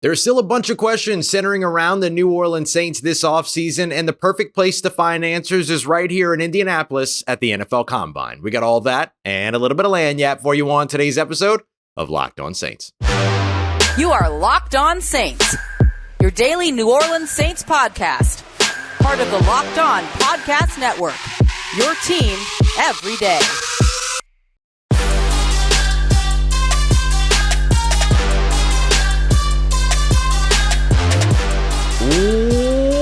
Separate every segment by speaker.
Speaker 1: There's still a bunch of questions centering around the New Orleans Saints this offseason, and the perfect place to find answers is right here in Indianapolis at the NFL Combine. We got all that and a little bit of lagniappe for you on today's episode of Locked On Saints.
Speaker 2: You are Locked On Saints, your daily New Orleans Saints podcast. Part of the Locked On Podcast Network, your team every day.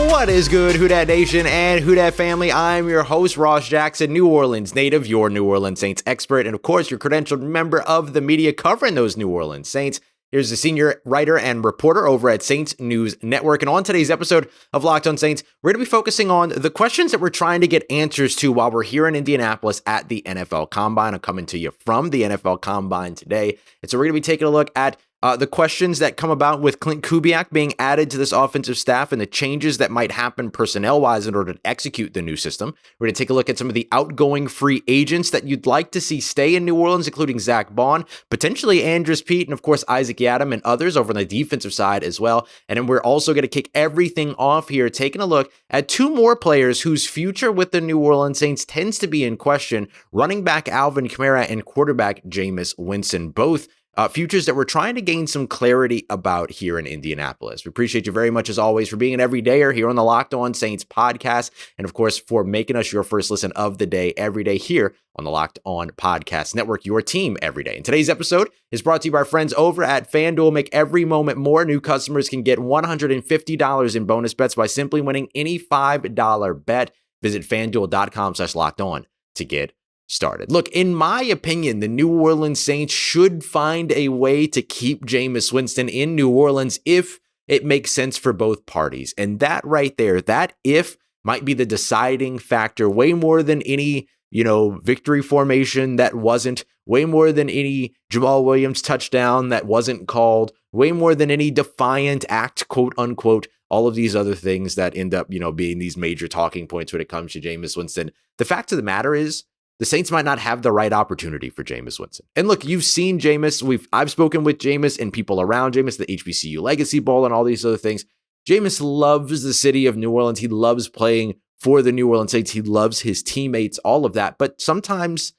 Speaker 1: What is good, Who Dat Nation and Who Dat family? I'm your host, Ross Jackson, New Orleans native, your New Orleans Saints expert, and of course, your credentialed member of the media covering those New Orleans Saints. Here's the senior writer and reporter over at Saints News Network. And on today's episode of Locked On Saints, we're going to be focusing on the questions that we're trying to get answers to while we're here in Indianapolis at the NFL Combine. I'm coming to you from the NFL Combine today. And so we're going to be taking a look at the questions that come about with Klint Kubiak being added to this offensive staff and the changes that might happen personnel-wise in order to execute the new system. We're going to take a look at some of the outgoing free agents that you'd like to see stay in New Orleans, including Zach Bond, potentially Andres Pete, and of course Isaac Yiadom and others over on the defensive side as well. And then we're also going to kick everything off here, taking a look at two more players whose future with the New Orleans Saints tends to be in question, running back Alvin Kamara and quarterback Jameis Winston, both futures that we're trying to gain some clarity about here in Indianapolis. We appreciate you very much, as always, for being an everydayer here on the Locked On Saints podcast, and of course, for making us your first listen of the day every day here on the Locked On Podcast Network, your team every day. And today's episode is brought to you by our friends over at FanDuel. Make every moment more. New customers can get $150 in bonus bets by simply winning any $5 bet. Visit FanDuel.com/lockedon to get started. Look, in my opinion, the New Orleans Saints should find a way to keep Jamus Winston in New Orleans if it makes sense for both parties. And that right there, that if might be the deciding factor, way more than any, victory formation that wasn't, way more than any Jamal Williams touchdown that wasn't called, way more than any defiant act, quote unquote, all of these other things that end up, being these major talking points when it comes to Jamus Winston. The fact of the matter is, the Saints might not have the right opportunity for Jamus Winston. And look, you've seen Jamus. I've spoken with Jamus and people around Jamus, the HBCU Legacy Bowl and all these other things. Jamus loves the city of New Orleans. He loves playing for the New Orleans Saints. He loves his teammates, all of that. But sometimes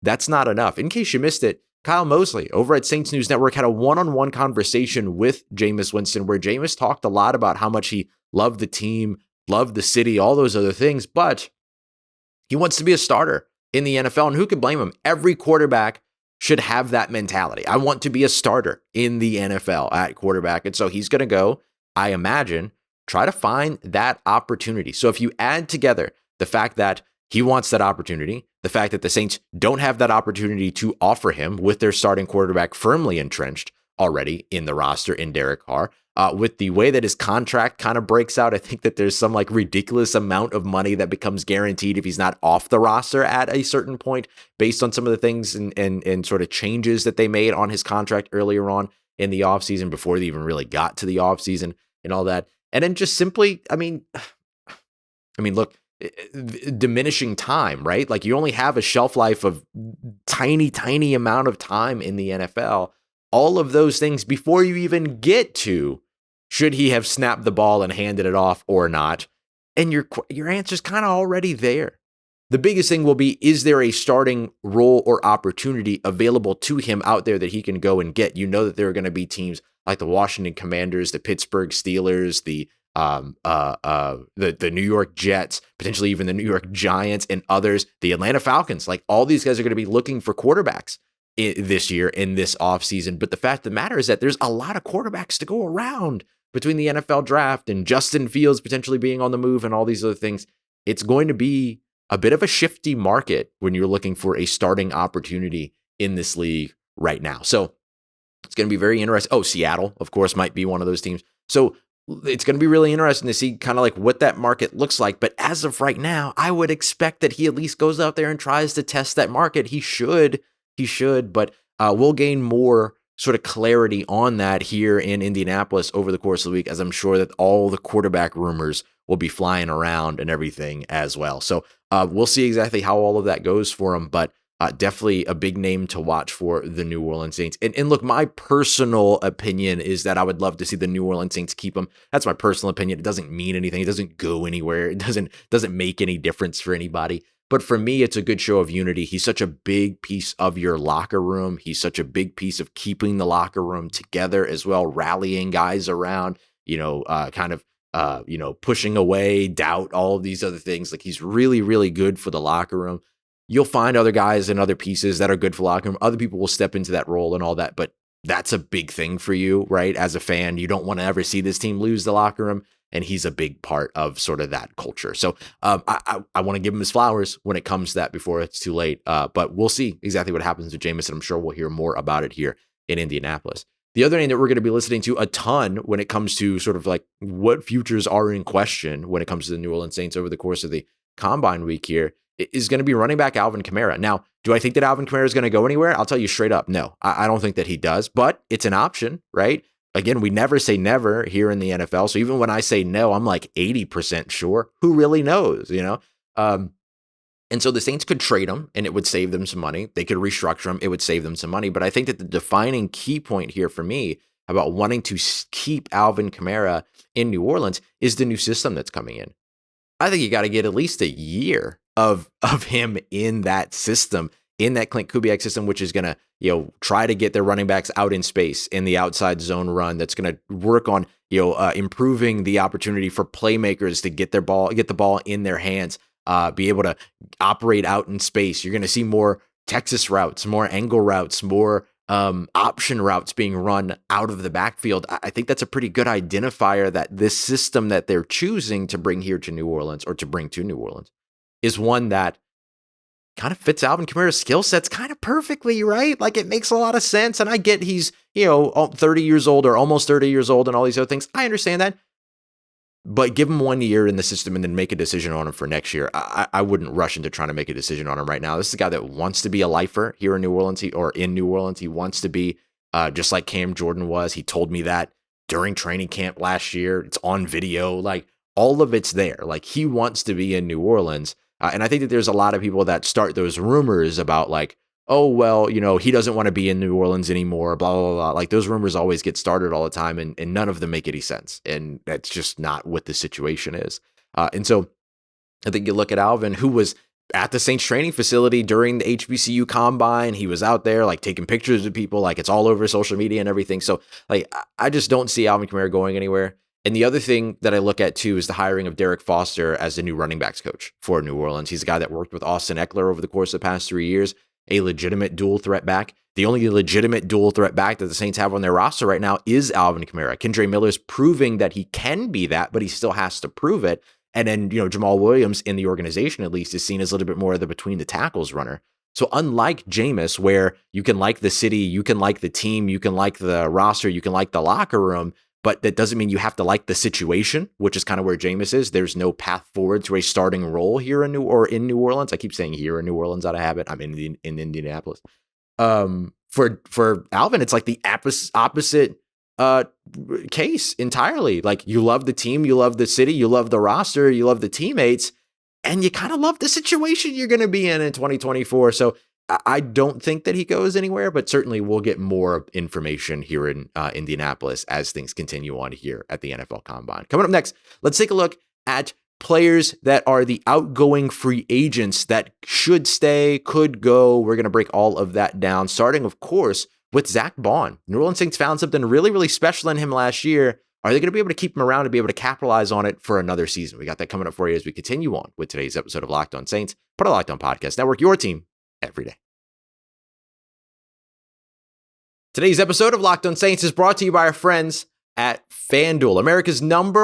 Speaker 1: that's not enough. In case you missed it, Kyle Mosley over at Saints News Network had a one-on-one conversation with Jamus Winston where Jamus talked a lot about how much he loved the team, loved the city, all those other things. But he wants to be a starter in the NFL, and who could blame him? Every quarterback should have that mentality. I want to be a starter in the NFL at quarterback. And so he's going to go, I imagine, try to find that opportunity. So if you add together the fact that he wants that opportunity, the fact that the Saints don't have that opportunity to offer him with their starting quarterback firmly entrenched already in the roster in Derek Carr, with the way that his contract kind of breaks out, I think that there's some ridiculous amount of money that becomes guaranteed if he's not off the roster at a certain point based on some of the things and sort of changes that they made on his contract earlier on in the offseason before they even really got to the offseason and all that. And then just simply, look, diminishing time, right? Like you only have a shelf life of tiny amount of time in the NFL. All of those things before you even get to should he have snapped the ball and handed it off or not? And your answer's kind of already there. The biggest thing will be, is there a starting role or opportunity available to him out there that he can go and get? You know that there are going to be teams like the Washington Commanders, the Pittsburgh Steelers, the New York Jets, potentially even the New York Giants and others, the Atlanta Falcons. Like all these guys are going to be looking for quarterbacks this year in this offseason. But the fact of the matter is that there's a lot of quarterbacks to go around between the NFL draft and Justin Fields potentially being on the move and all these other things. It's going to be a bit of a shifty market when you're looking for a starting opportunity in this league right now. So it's going to be very interesting. Oh, Seattle, of course, might be one of those teams. So it's going to be really interesting to see kind of what that market looks like. But as of right now, I would expect that he at least goes out there and tries to test that market. He should, but we'll gain more sort of clarity on that here in Indianapolis over the course of the week, as I'm sure that all the quarterback rumors will be flying around and everything as well. So we'll see exactly how all of that goes for him. But definitely a big name to watch for the New Orleans Saints. And look, my personal opinion is that I would love to see the New Orleans Saints keep him. That's my personal opinion. It doesn't mean anything. It doesn't go anywhere. It doesn't make any difference for anybody. But for me, it's a good show of unity. He's such a big piece of your locker room. He's such a big piece of keeping the locker room together as well, rallying guys around, pushing away doubt, all of these other things. Like, he's really, really good for the locker room. You'll find other guys and other pieces that are good for locker room. Other people will step into that role and all that, but that's a big thing for you, right? As a fan, you don't want to ever see this team lose the locker room, and he's a big part of sort of that culture. So I want to give him his flowers when it comes to that before it's too late. But we'll see exactly what happens with Jameis, and I'm sure we'll hear more about it here in Indianapolis. The other name that we're going to be listening to a ton when it comes to sort of like what futures are in question when it comes to the New Orleans Saints over the course of the Combine week here is going to be running back Alvin Kamara. Now, do I think that Alvin Kamara is going to go anywhere? I'll tell you straight up, no. I don't think that he does, but it's an option, right? Again, we never say never here in the NFL. So even when I say no, I'm like 80% sure. Who really knows, And so the Saints could trade him and it would save them some money. They could restructure him. It would save them some money. But I think that the defining key point here for me about wanting to keep Alvin Kamara in New Orleans is the new system that's coming in. I think you got to get at least a year of him in that system, in that Klint Kubiak system, which is going to, try to get their running backs out in space in the outside zone run. That's going to work on, improving the opportunity for playmakers to get the ball in their hands, be able to operate out in space. You're going to see more Texas routes, more angle routes, more option routes being run out of the backfield. I think that's a pretty good identifier that this system that they're choosing to bring here to New Orleans, or to bring to New Orleans, is one that kind of fits Alvin Kamara's skill sets kind of perfectly, right? Like, it makes a lot of sense. And I get he's, 30 years old or almost 30 years old and all these other things. I understand that. But give him 1 year in the system and then make a decision on him for next year. I wouldn't rush into trying to make a decision on him right now. This is a guy that wants to be a lifer here in New Orleans, in New Orleans. He wants to be just like Cam Jordan was. He told me that during training camp last year. It's on video. Like, all of it's there. Like, he wants to be in New Orleans. And I think that there's a lot of people that start those rumors about like, oh, well, he doesn't want to be in New Orleans anymore, blah, blah, blah. Like, those rumors always get started all the time, and none of them make any sense. And that's just not what the situation is. And so I think you look at Alvin, who was at the Saints training facility during the HBCU Combine. He was out there like taking pictures of people, like it's all over social media and everything. So like, I just don't see Alvin Kamara going anywhere. And the other thing that I look at too is the hiring of Derek Foster as the new running backs coach for New Orleans. He's a guy that worked with Austin Eckler over the course of the past 3 years. A legitimate dual threat back. The only legitimate dual threat back that the Saints have on their roster right now is Alvin Kamara. Kendre Miller's proving that he can be that, but he still has to prove it. And then, Jamal Williams in the organization, at least, is seen as a little bit more of the between the tackles runner. So unlike Jameis, where you can like the city, you can like the team, you can like the roster, you can like the locker room, but that doesn't mean you have to like the situation, which is kind of where Jameis is. There's no path forward to a starting role here in New Orleans. I keep saying here in New Orleans out of habit. I'm in Indianapolis. For Alvin, it's like the opposite case entirely. Like, you love the team, you love the city, you love the roster, you love the teammates, and you kind of love the situation you're going to be in 2024. So I don't think that he goes anywhere, but certainly we'll get more information here in Indianapolis as things continue on here at the NFL Combine. Coming up next, let's take a look at players that are the outgoing free agents that should stay, could go. We're going to break all of that down, starting, of course, with Zach Bond. New Orleans Saints found something really, really special in him last year. Are they going to be able to keep him around and be able to capitalize on it for another season? We got that coming up for you as we continue on with today's episode of Locked On Saints, part of the Locked On Podcast Network, your team every day. Today's episode of Locked On Saints is brought to you by our friends at FanDuel, America's #1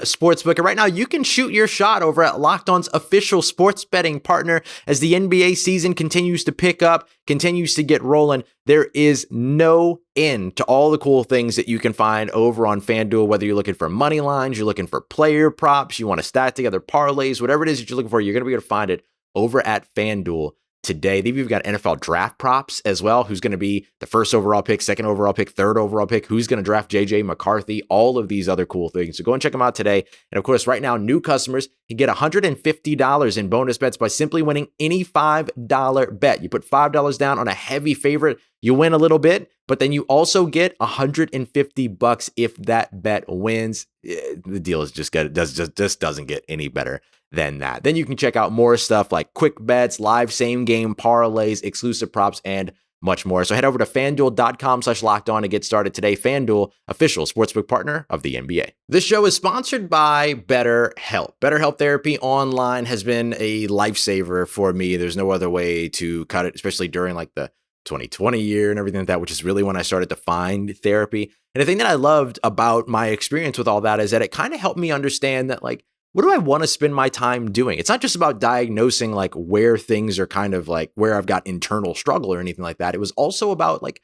Speaker 1: sportsbook. And right now, you can shoot your shot over at Locked On's official sports betting partner. As the NBA season continues to pick up, continues to get rolling, there is no end to all the cool things that you can find over on FanDuel, whether you're looking for money lines, you're looking for player props, you want to stack together parlays, whatever it is that you're looking for, you're going to be able to find it over at FanDuel today. They've even got NFL draft props as well. Who's going to be the first overall pick, second overall pick, third overall pick? Who's going to draft JJ McCarthy? All of these other cool things. So go and check them out today. And of course, right now, new customers You get $150 in bonus bets by simply winning any $5 bet. You put $5 down on a heavy favorite, you win a little bit, but then you also get $150 if that bet wins. The deal is just doesn't get any better than that. Then you can check out more stuff like quick bets, live same game parlays, exclusive props, and much more. So head over to FanDuel.com/lockedon to get started today. FanDuel, official sportsbook partner of the NBA. This show is sponsored by BetterHelp. BetterHelp Therapy Online has been a lifesaver for me. There's no other way to cut it, especially during like the 2020 year and everything like that, which is really when I started to find therapy. And the thing that I loved about my experience with all that is that it kind of helped me understand that, like, what do I want to spend my time doing? It's not just about diagnosing like where things are kind of like where I've got internal struggle or anything like that. It was also about like,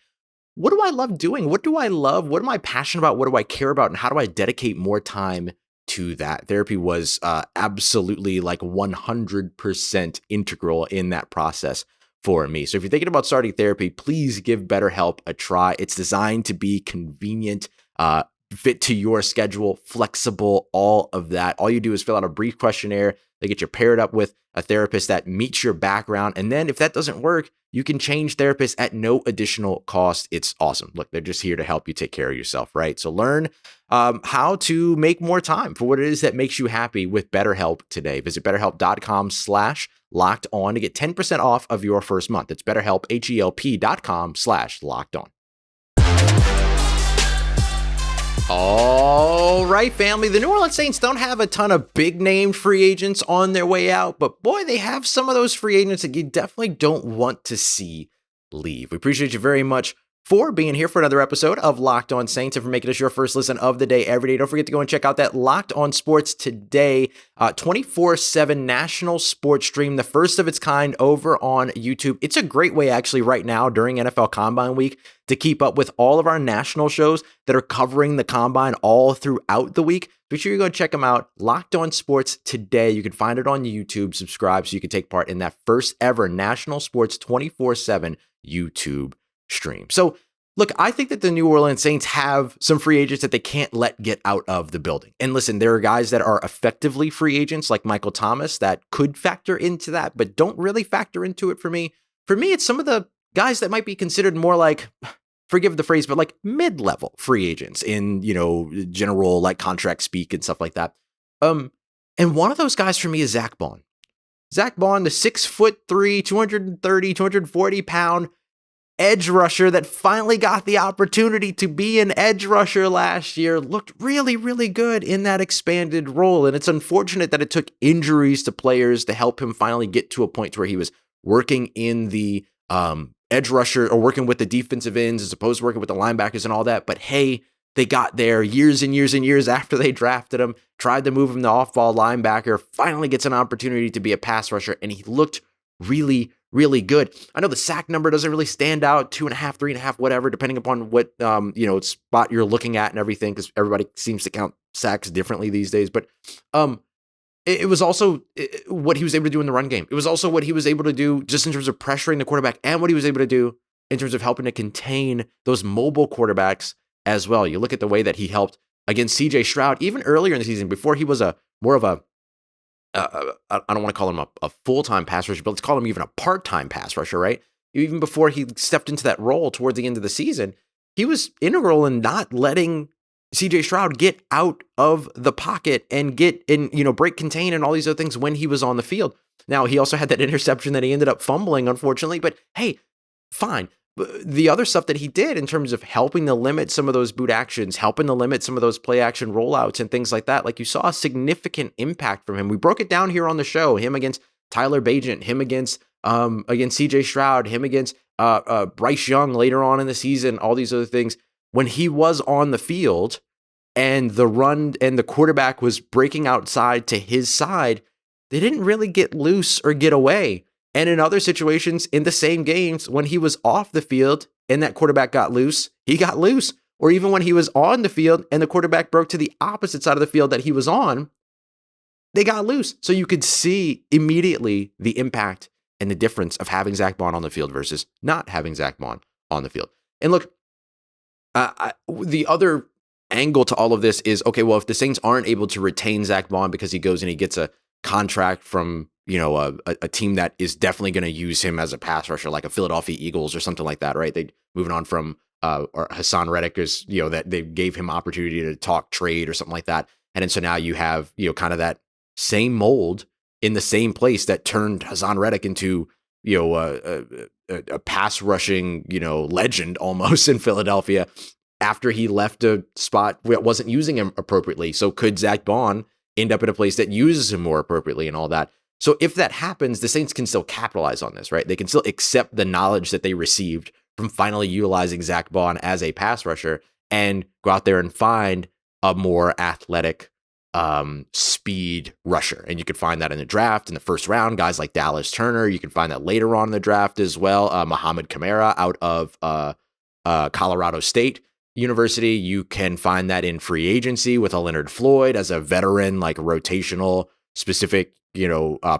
Speaker 1: what do I love doing? What do I love? What am I passionate about? What do I care about? And how do I dedicate more time to that? Therapy was absolutely like 100% integral in that process for me. So if you're thinking about starting therapy, please give BetterHelp a try. It's designed to be convenient, fit to your schedule, flexible, all of that. All you do is fill out a brief questionnaire. They get you paired up with a therapist that meets your background. And then if that doesn't work, you can change therapists at no additional cost. It's awesome. Look, they're just here to help you take care of yourself, right? So learn how to make more time for what it is that makes you happy with BetterHelp today. Visit BetterHelp.com/lockedon to get 10% off of your first month. It's BetterHelp, HELP.com/lockedon. All right, family. The New Orleans Saints don't have a ton of big name free agents on their way out, but boy, they have some of those free agents that you definitely don't want to see leave. We appreciate you very much for being here for another episode of Locked On Saints and for making us your first listen of the day every day. Don't forget to go and check out that Locked On Sports Today 24/7 national sports stream, the first of its kind over on YouTube. It's a great way actually right now during NFL Combine Week to keep up with all of our national shows that are covering the Combine all throughout the week. Be sure you go check them out. Locked On Sports Today. You can find it on YouTube. Subscribe so you can take part in that first ever national sports 24/7 YouTube stream. So look, I think that the New Orleans Saints have some free agents that they can't let get out of the building. And listen, there are guys that are effectively free agents like Michael Thomas that could factor into that, but don't really factor into it for me. For me, it's some of the guys that might be considered more like, forgive the phrase, but like mid-level free agents in, general like contract speak and stuff like that. And one of those guys for me is Zack Baun. Zack Baun, the 6'3", 230, 240 pound edge rusher that finally got the opportunity to be an edge rusher last year, looked really, really good in that expanded role. And it's unfortunate that it took injuries to players to help him finally get to a point where he was working in the edge rusher or working with the defensive ends as opposed to working with the linebackers and all that. But hey, they got there years and years and years after they drafted him, tried to move him to off-ball linebacker, finally gets an opportunity to be a pass rusher, and he looked really, really good. I know the sack number doesn't really stand out, 2.5, 3.5, whatever, depending upon what, spot you're looking at and everything, because everybody seems to count sacks differently these days. But it was also what he was able to do in the run game. It was also what he was able to do just in terms of pressuring the quarterback and what he was able to do in terms of helping to contain those mobile quarterbacks as well. You look at the way that he helped against CJ Stroud, even earlier in the season, before he was more of a I don't want to call him a full-time pass rusher, but let's call him even a part-time pass rusher, right? Even before he stepped into that role towards the end of the season, he was integral in not letting CJ Stroud get out of the pocket and break contain and all these other things when he was on the field. Now, he also had that interception that he ended up fumbling, unfortunately, but hey, fine. The other stuff that he did in terms of helping to limit some of those boot actions, helping to limit some of those play action rollouts and things like that, like you saw a significant impact from him. We broke it down here on the show, him against Tyler Bagent, him against CJ Stroud, him against Bryce Young later on in the season, all these other things. When he was on the field and the run and the quarterback was breaking outside to his side, they didn't really get loose or get away. And in other situations in the same games, when he was off the field and that quarterback got loose, he got loose. Or even when he was on the field and the quarterback broke to the opposite side of the field that he was on, they got loose. So you could see immediately the impact and the difference of having Zack Baun on the field versus not having Zack Baun on the field. And look, the other angle to all of this is, okay, well, if the Saints aren't able to retain Zack Baun because he goes and he gets a contract from, a team that is definitely going to use him as a pass rusher, like a Philadelphia Eagles or something like that, right? They moving on from or Hassan Reddick is, that they gave him opportunity to talk trade or something like that. And then so now you have, kind of that same mold in the same place that turned Hassan Reddick into, a pass rushing, legend almost in Philadelphia after he left a spot where it wasn't using him appropriately. So could Zach Bond end up in a place that uses him more appropriately and all that? So if that happens, the Saints can still capitalize on this, right? They can still accept the knowledge that they received from finally utilizing Zach Bond as a pass rusher and go out there and find a more athletic speed rusher. And you could find that in the draft in the first round, guys like Dallas Turner. You can find that later on in the draft as well. Muhammad Kamara out of Colorado State University. You can find that in free agency with a Leonard Floyd as a veteran, like rotational specific,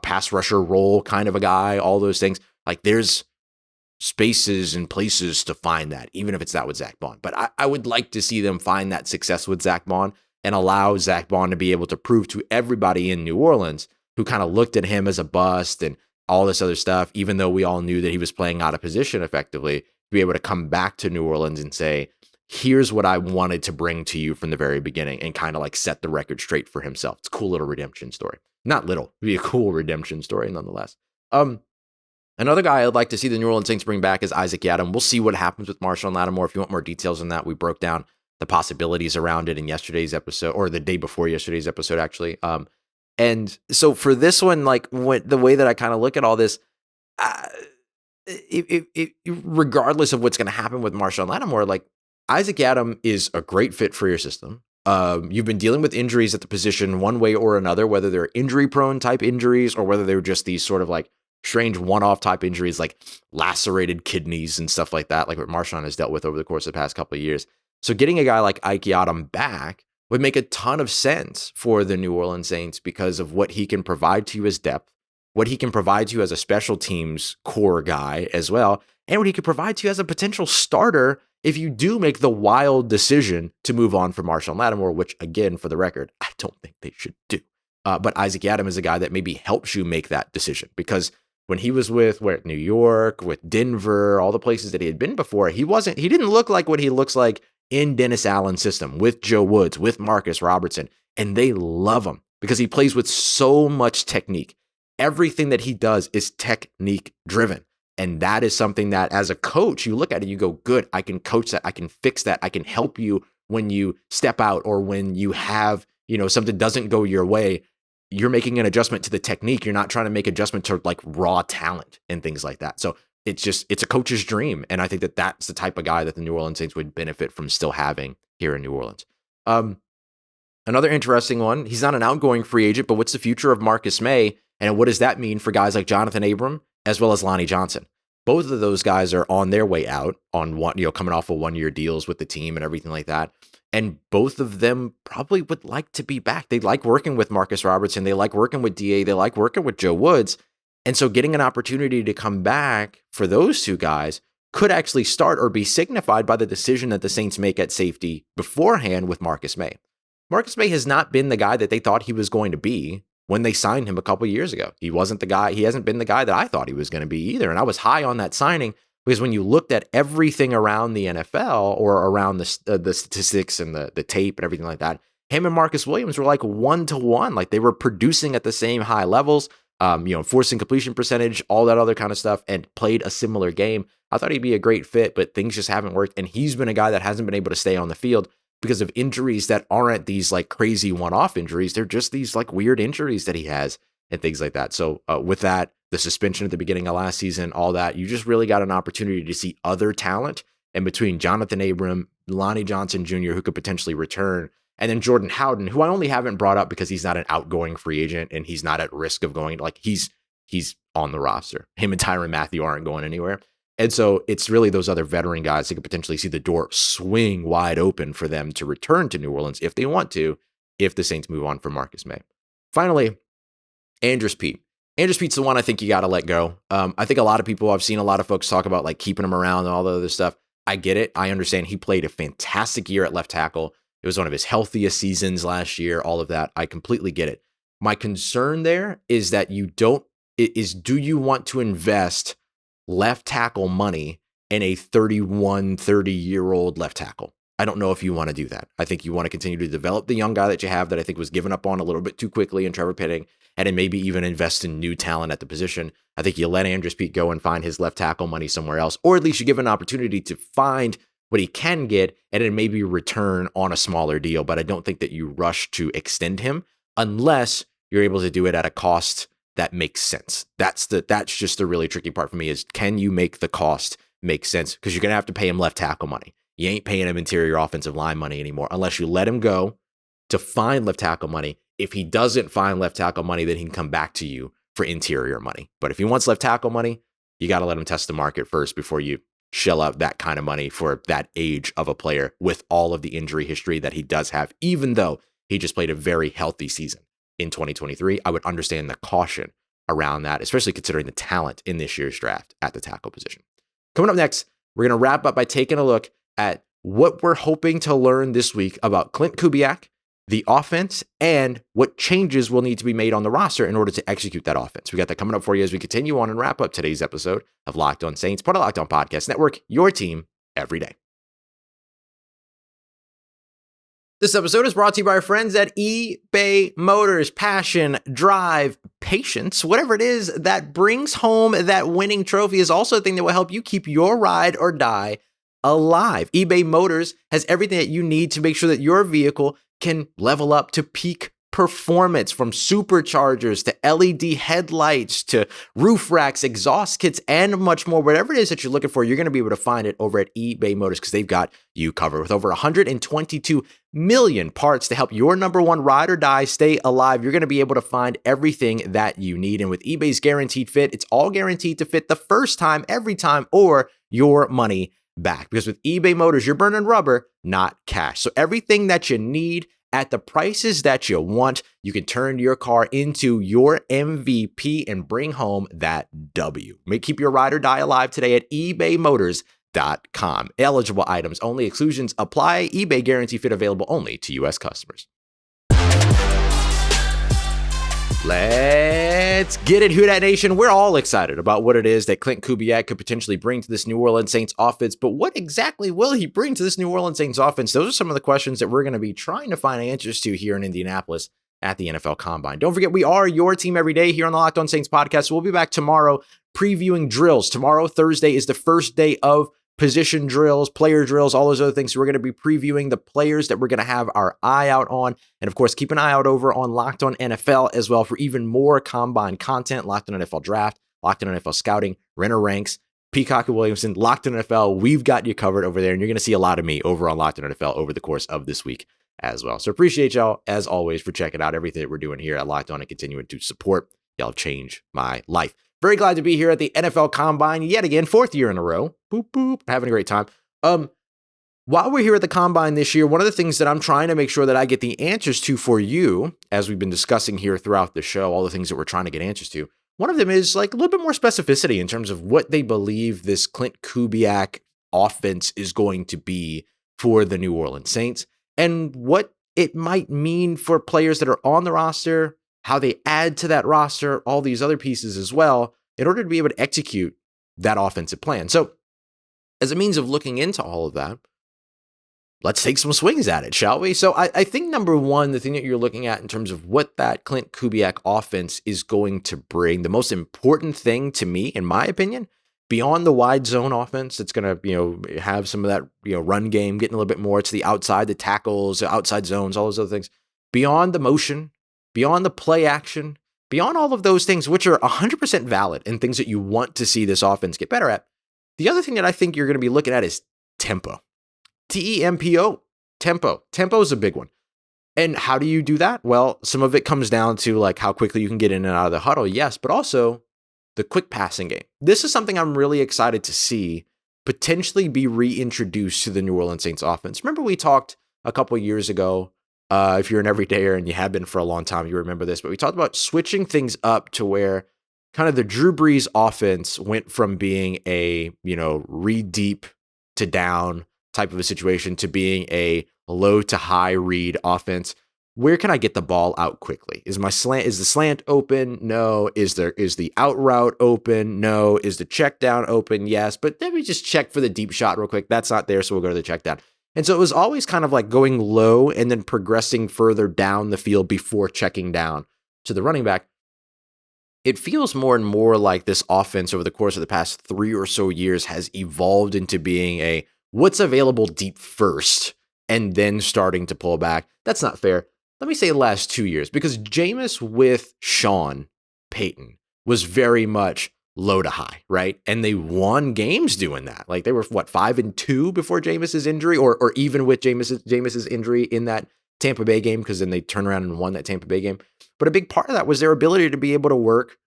Speaker 1: pass rusher role kind of a guy, all those things. Like there's spaces and places to find that, even if it's not with Zach Bond. But I would like to see them find that success with Zach Bond and allow Zach Bond to be able to prove to everybody in New Orleans who kind of looked at him as a bust and all this other stuff, even though we all knew that he was playing out of position effectively, to be able to come back to New Orleans and say, here's what I wanted to bring to you from the very beginning, and kind of like set the record straight for himself. It's a cool little redemption story. Not little, it'd be a cool redemption story nonetheless. Another guy I'd like to see the New Orleans Saints bring back is Isaac Yiadom. We'll see what happens with Marshon Lattimore. If you want more details on that, we broke down the possibilities around it in yesterday's episode, or the day before yesterday's episode, actually. And so for this one, like the way that I kind of look at all this, regardless of what's going to happen with Marshon Lattimore, like Isaac Yiadom is a great fit for your system. You've been dealing with injuries at the position one way or another, whether they're injury prone type injuries or whether they're just these sort of like strange one-off type injuries like lacerated kidneys and stuff like that, like what Marshon has dealt with over the course of the past couple of years. So getting a guy like Ike Yiadom back would make a ton of sense for the New Orleans Saints because of what he can provide to you as depth, what he can provide to you as a special teams core guy as well, and what he could provide to you as a potential starter if you do make the wild decision to move on from Marshon Lattimore, which again, for the record, I don't think they should do. But Isaac Yiadom is a guy that maybe helps you make that decision, because when he was with New York, with Denver, all the places that he had been before, he didn't look like what he looks like in Dennis Allen's system with Joe Woods, with Marcus Robertson, and they love him because he plays with so much technique. Everything that he does is technique driven. And that is something that as a coach, you look at it, you go, good, I can coach that. I can fix that. I can help you when you step out or when you have, something doesn't go your way. You're making an adjustment to the technique. You're not trying to make adjustment to like raw talent and things like that. So it's a coach's dream. And I think that that's the type of guy that the New Orleans Saints would benefit from still having here in New Orleans. Another interesting one, he's not an outgoing free agent, but what's the future of Marcus May? And what does that mean for guys like Jonathan Abram as well as Lonnie Johnson? Both of those guys are on their way out on coming off of 1-year deals with the team and everything like that. And both of them probably would like to be back. They like working with Marcus Robertson. They like working with DA. They like working with Joe Woods. And so getting an opportunity to come back for those two guys could actually start or be signified by the decision that the Saints make at safety beforehand with Marcus May. Marcus May has not been the guy that they thought he was going to be when they signed him a couple years ago. He wasn't the guy. He hasn't been the guy that I thought he was going to be either. And I was high on that signing because when you looked at everything around the NFL or around the statistics and the tape and everything like that, him and Marcus Williams were like 1-to-1. Like they were producing at the same high levels, forcing completion percentage, all that other kind of stuff, and played a similar game. I thought he'd be a great fit, but things just haven't worked. And he's been a guy that hasn't been able to stay on the field because of injuries that aren't these like crazy one-off injuries. They're just these like weird injuries that he has and things like that. So with that, the suspension at the beginning of last season, all that, you just really got an opportunity to see other talent. And between Jonathan Abram, Lonnie Johnson Jr., who could potentially return, and then Jordan Howden, who I only haven't brought up because he's not an outgoing free agent and he's not at risk of going, like he's on the roster. Him and Tyrann Mathieu aren't going anywhere. And so it's really those other veteran guys that could potentially see the door swing wide open for them to return to New Orleans if they want to, if the Saints move on from Marcus May. Finally, Andrus Peat. Andrus Peat's the one I think you got to let go. I think a lot of people, I've seen a lot of folks talk about like keeping him around and all the other stuff. I get it. I understand he played a fantastic year at left tackle. It was one of his healthiest seasons last year, all of that. I completely get it. My concern there is that do you want to invest left tackle money in a 30-year-old left tackle? I don't know if you want to do that. I think you want to continue to develop the young guy that you have that I think was given up on a little bit too quickly in Trevor Penning, and then maybe even invest in new talent at the position. I think you let Andrews Pete go and find his left tackle money somewhere else, or at least you give an opportunity to find what he can get and then maybe return on a smaller deal. But I don't think that you rush to extend him unless you're able to do it at a cost that makes sense. That's just the really tricky part for me is, can you make the cost make sense? Because you're going to have to pay him left tackle money. You ain't paying him interior offensive line money anymore unless you let him go to find left tackle money. If he doesn't find left tackle money, then he can come back to you for interior money. But if he wants left tackle money, you got to let him test the market first before you shell out that kind of money for that age of a player with all of the injury history that he does have, even though he just played a very healthy season in 2023. I would understand the caution around that, especially considering the talent in this year's draft at the tackle position. Coming up next, we're going to wrap up by taking a look at what we're hoping to learn this week about Klint Kubiak, the offense, and what changes will need to be made on the roster in order to execute that offense. We got that coming up for you as we continue on and wrap up today's episode of Locked On Saints, part of Locked On Podcast Network, your team every day. This episode is brought to you by our friends at eBay Motors. Passion, drive, patience, whatever it is that brings home that winning trophy is also a thing that will help you keep your ride or die alive. eBay Motors has everything that you need to make sure that your vehicle can level up to peak performance, from superchargers to LED headlights to roof racks, exhaust kits, and much more. Whatever it is that you're looking for, you're going to be able to find it over at eBay Motors because they've got you covered with over 122 million parts to help your number one ride or die stay alive. You're going to be able to find everything that you need. And with eBay's guaranteed fit, it's all guaranteed to fit the first time, every time, or your money back. Because with eBay Motors, you're burning rubber, not cash. So everything that you need at the prices that you want, you can turn your car into your MVP and bring home that W. Keep your ride or die alive today at ebaymotors.com. Eligible items only. Exclusions apply. eBay guarantee fit available only to U.S. customers. Let's get it, Who Dat Nation. We're all excited about what it is that Klint Kubiak could potentially bring to this New Orleans Saints offense, but what exactly will he bring to this New Orleans Saints offense? Those are some of the questions that we're going to be trying to find answers to here in Indianapolis at the NFL Combine. Don't forget, we are your team every day here on the Locked On Saints podcast. So we'll be back tomorrow previewing drills. Tomorrow, Thursday, is the first day of position drills, player drills, all those other things. So we're going to be previewing the players that we're going to have our eye out on. And of course, keep an eye out over on Locked On NFL as well for even more Combine content. Locked On NFL Draft, Locked On NFL Scouting, Renner Ranks, Peacock and Williamson, Locked On NFL. We've got you covered over there. And you're going to see a lot of me over on Locked On NFL over the course of this week as well. So appreciate y'all, as always, for checking out everything that we're doing here at Locked On and continuing to support. Y'all change my life. Very glad to be here at the NFL Combine yet again, 4th year in a row. Boop, boop. Having a great time. While we're here at the Combine this year, one of the things that I'm trying to make sure that I get the answers to for you, as we've been discussing here throughout the show, all the things that we're trying to get answers to, one of them is like a little bit more specificity in terms of what they believe this Klint Kubiak offense is going to be for the New Orleans Saints and what it might mean for players that are on the roster, how they add to that roster, all these other pieces as well, in order to be able to execute that offensive plan. So as a means of looking into all of that, let's take some swings at it, shall we? So I think number one, the thing that you're looking at in terms of what that Klint Kubiak offense is going to bring, the most important thing to me, in my opinion, beyond the wide zone offense, it's going to, have some of that, run game, getting a little bit more to the outside, the tackles, the outside zones, all those other things. Beyond the motion, beyond the play action, beyond all of those things, which are 100% valid and things that you want to see this offense get better at, the other thing that I think you're going to be looking at is tempo. Tempo. Tempo is a big one. And how do you do that? Well, some of it comes down to like how quickly you can get in and out of the huddle, yes, but also the quick passing game. This is something I'm really excited to see potentially be reintroduced to the New Orleans Saints offense. Remember we talked a couple years ago, if you're an everydayer and you have been for a long time, you remember this, but we talked about switching things up to where kind of the Drew Brees offense went from being a, read deep to down type of a situation to being a low to high read offense, where can I get the ball out quickly? Is the slant open? No. Is the out route open? No. Is the check down open? Yes. But let me just check for the deep shot real quick. That's not there, so we'll go to the check down. And so it was always kind of like going low and then progressing further down the field before checking down to the running back. It feels more and more like this offense over the course of the past 3 or so years has evolved into being a what's available deep first and then starting to pull back. That's not fair. Let me say the last 2 years, because Jameis with Sean Payton was very much low to high, right? And they won games doing that. Like they were 5-2 before Jameis's injury, or even with Jameis's injury in that Tampa Bay game, because then they turned around and won that Tampa Bay game. But a big part of that was their ability to be able to work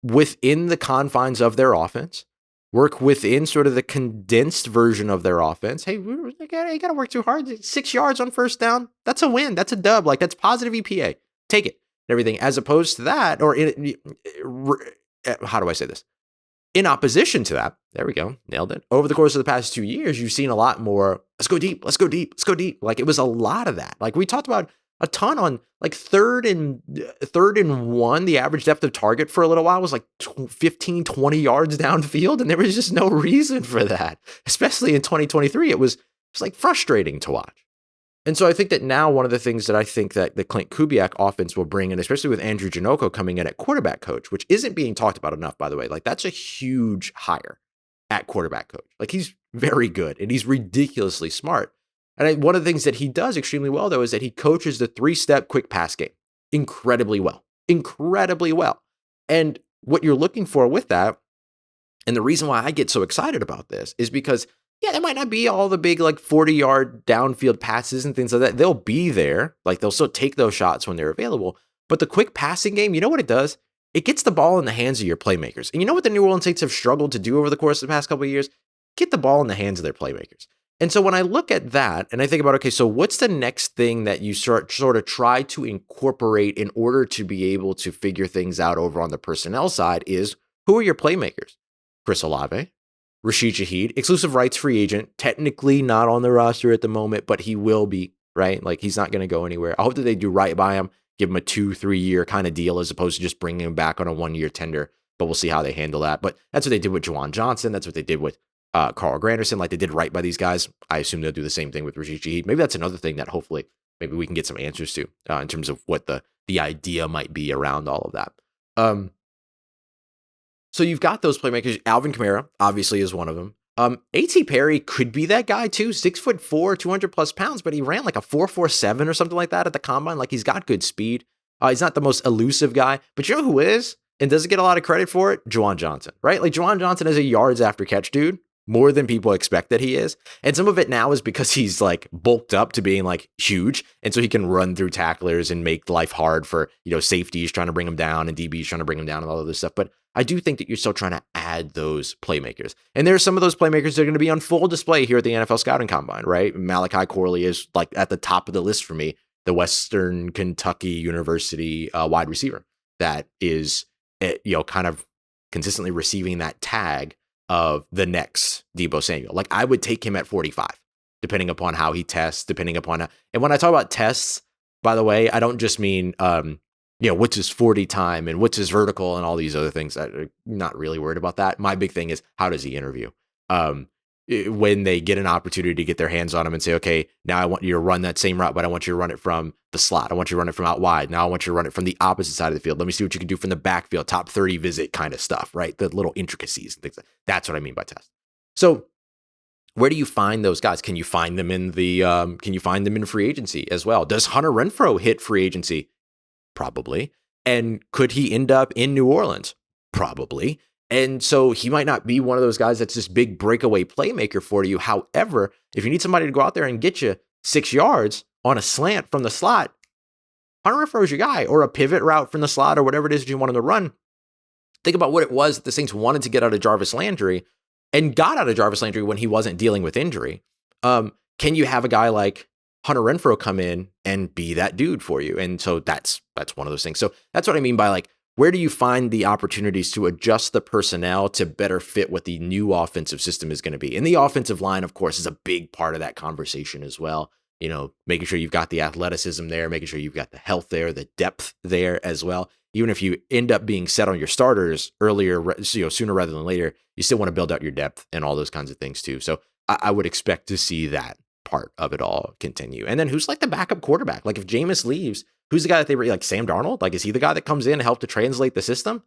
Speaker 1: within the confines of their offense, work within sort of the condensed version of their offense. Hey, you got to work too hard. 6 yards on first down. That's a win. That's a dub. Like that's positive EPA. Take it and everything. As opposed to that, or how do I say this? In opposition to that, there we go. Nailed it. Over the course of the past 2 years, you've seen a lot more. Let's go deep. Let's go deep. Let's go deep. Like it was a lot of that. Like we talked about a ton on like third and one, the average depth of target for a little while was like 15, 20 yards downfield. And there was just no reason for that, especially in 2023. It was like frustrating to watch. And so I think that now one of the things that I think that the Klint Kubiak offense will bring, and especially with Andrew Janocko coming in at quarterback coach, which isn't being talked about enough, by the way, like that's a huge hire at quarterback coach. Like he's very good and he's ridiculously smart. And one of the things that he does extremely well, though, is that he coaches the 3-step quick pass game incredibly well. And what you're looking for with that, and the reason why I get so excited about this is because, yeah, there might not be all the big like 40-yard downfield passes and things like that. They'll be there. Like they'll still take those shots when they're available. But the quick passing game, you know what it does? It gets the ball in the hands of your playmakers. And you know what the New Orleans Saints have struggled to do over the course of the past couple of years? Get the ball in the hands of their playmakers. And so when I look at that and I think about, okay, so what's the next thing that you sort of try to incorporate in order to be able to figure things out over on the personnel side is who are your playmakers? Chris Olave, Rashid Shaheed, exclusive rights free agent, technically not on the roster at the moment, but he will be, right? Like he's not going to go anywhere. I hope that they do right by him, give him a 2-3 year kind of deal as opposed to just bringing him back on a 1 year tender, but we'll see how they handle that. But that's what they did with Juwan Johnson. That's what they did with Carl Granderson, like they did right by these guys. I assume they'll do the same thing with Rashid Shaheed. Maybe that's another thing that hopefully maybe we can get some answers to in terms of what the idea might be around all of that. So you've got those playmakers. Alvin Kamara obviously is one of them. A.T. Perry could be that guy too. 6'4", 200+ pounds, but he ran like a 4.47 or something like that at the combine. Like he's got good speed. He's not the most elusive guy, but you know who is and doesn't get a lot of credit for it? Juwan Johnson, right? Like Juwan Johnson is a yards after catch dude. More than people expect that he is. And some of it now is because he's like bulked up to being like huge. And so he can run through tacklers and make life hard for, safeties trying to bring him down and DBs trying to bring him down and all of this stuff. But I do think that you're still trying to add those playmakers. And there's some of those playmakers that are going to be on full display here at the NFL Scouting Combine, right? Malachi Corley is like at the top of the list for me, the Western Kentucky University wide receiver that is, kind of consistently receiving that tag of the next Deebo Samuel. Like I would take him at 45, depending upon how he tests, depending upon, and when I talk about tests, by the way, I don't just mean, what's his 40 time and what's his vertical and all these other things. I'm not really worried about that. My big thing is how does he interview? When they get an opportunity to get their hands on him and say, okay, now I want you to run that same route, but I want you to run it from the slot. I want you to run it from out wide. Now I want you to run it from the opposite side of the field. Let me see what you can do from the backfield, top 30 visit kind of stuff, right? The little intricacies and things. That's what I mean by test. So where do you find those guys? Can you find them in free agency as well? Does Hunter Renfrow hit free agency? Probably. And could he end up in New Orleans? Probably. And so he might not be one of those guys that's this big breakaway playmaker for you. However, if you need somebody to go out there and get you 6 yards on a slant from the slot, Hunter Renfrow is your guy, or a pivot route from the slot or whatever it is that you want him to run. Think about what it was that the Saints wanted to get out of Jarvis Landry and got out of Jarvis Landry when he wasn't dealing with injury. Can you have a guy like Hunter Renfrow come in and be that dude for you? And so that's one of those things. So that's what I mean by like, where do you find the opportunities to adjust the personnel to better fit what the new offensive system is going to be? And the offensive line, of course, is a big part of that conversation as well. making sure you've got the athleticism there, making sure you've got the health there, the depth there as well. Even if you end up being set on your starters earlier, sooner rather than later, you still want to build out your depth and all those kinds of things too. So I would expect to see that part of it all continue. And then who's like the backup quarterback? Like if Jameis leaves, who's the guy that they like Sam Darnold? Like, is he the guy that comes in to help to translate the system?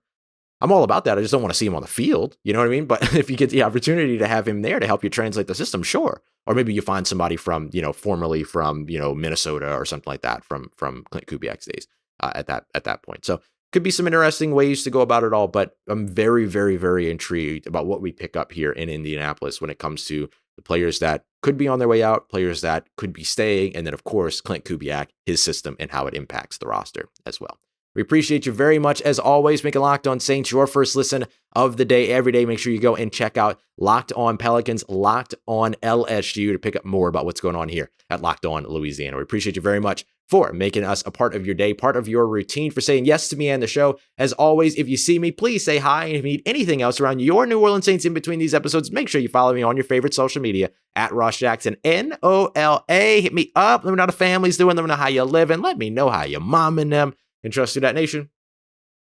Speaker 1: I'm all about that. I just don't want to see him on the field. You know what I mean? But if you get the opportunity to have him there to help you translate the system, sure. Or maybe you find somebody from, formerly from, Minnesota or something like that from Klint Kubiak's days at that point. So could be some interesting ways to go about it all. But I'm very, very, very intrigued about what we pick up here in Indianapolis when it comes to the players that could be on their way out, players that could be staying, and then, of course, Klint Kubiak, his system, and how it impacts the roster as well. We appreciate you very much, as always, making Locked On Saints your first listen of the day every day. Make sure you go and check out Locked On Pelicans, Locked On LSU to pick up more about what's going on here at Locked On Louisiana. We appreciate you very much for making us a part of your day, part of your routine, for saying yes to me and the show. As always, if you see me, please say hi. And if you need anything else around your New Orleans Saints in between these episodes, make sure you follow me on your favorite social media at Ross Jackson, NOLA. Hit me up. Let me know how the family's doing. Let me know how you're living. Let me know how your mom and them. And trust Who Dat Nation,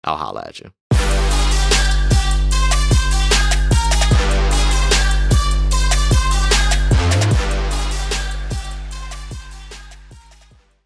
Speaker 1: I'll holla at you.